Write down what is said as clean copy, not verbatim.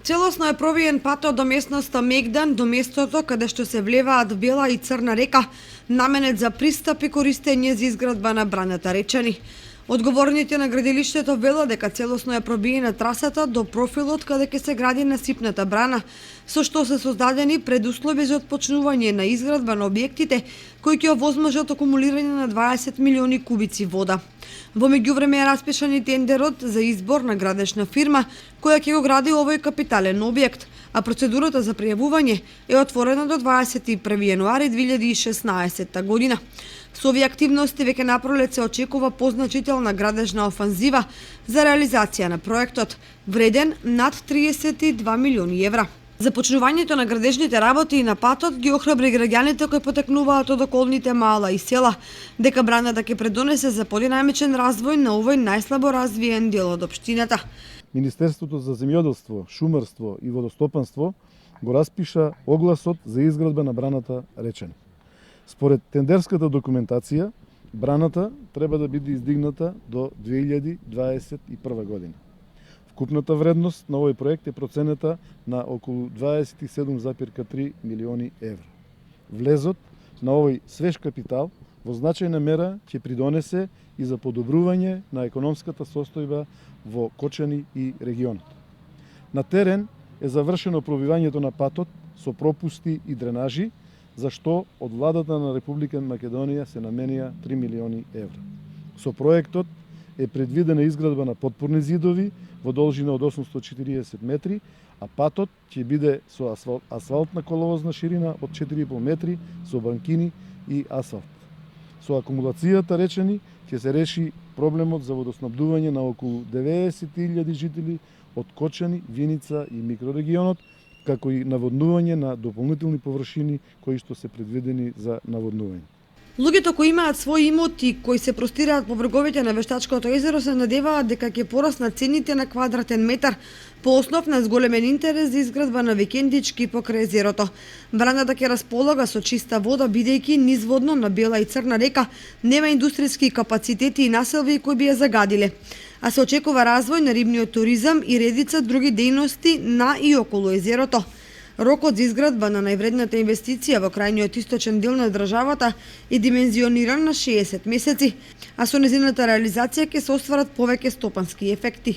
Целосно е провиен патот до местноста Мегдан, до местото каде што се влеваат Бела и Црна река, наменет за пристап и користење за изградба на браната Речани. Одговорните на градилиштето велат дека целосно е пробиена трасата до профилот каде ќе се гради насипната брана, со што се создадени предуслови за отпочнување на изградба на објектите кои ќе овозможат акумулирање на 20 милиони кубици вода. Во меѓувреме е распишан и тендерот за избор на градешна фирма која ќе го гради овој капитален објект, а процедурата за пријавување е отворена до 21 јануари 2016 година. Со овие активности веќе напролет се очекува позначителна градежна офанзива за реализација на проектот, вреден над 32 милиони евра. Започнувањето на градежните работи и на патот ги охрабри граѓаните кои потекнуваат од околните мала и села, дека браната ќе предонесе за подинамичен развој на овој најслабо развиен дел од општината. Министерството за земјоделство, шумарство и водостопанство го распиша огласот за изградба на браната Речани. Според тендерската документација, браната треба да биде издигната до 2021 година. Вкупната вредност на овој проект е проценета на околу 27,3 милиони евра. Влезот на овој свеж капитал во значајна мера ќе придонесе и за подобрување на економската состојба во Кочани и регионот. На терен е завршено пробивањето на патот со пропусти и дренажи, за што од владата на Република Македонија се наменија 3 милиони евра. Со проектот е предвидена изградба на потпорни зидови во должина од 840 метри, а патот ќе биде со асфалтна коловозна ширина од 4,5 метри со банкини и асфалт. Со акумулацијата Речани ќе се реши проблемот за водоснабдување на околу 90.000 жители од Кочани, Виница и микрорегионот, како и наводнување на дополнителни површини кои што се предвидени за наводнување. Луѓето кои имаат своји имоти кои се простираат по бреговите на Вештачкото езеро се надеваат дека ќе пораснат цените на квадратен метар по основ на зголемен интерес за изградба на викендички покрај езерото. Браната ќе располага со чиста вода бидејќи низводно на Бела и Црна река нема индустријски капацитети и населби кои би ја загадиле. А се очекува развој на рибниот туризам и редица други дејности на и околу езерото. Рокот за изградба на највредната инвестиција во крајниот источен дел на државата е димензиониран на 60 месеци, а со незината реализација ќе се остварат повеќе стопански ефекти.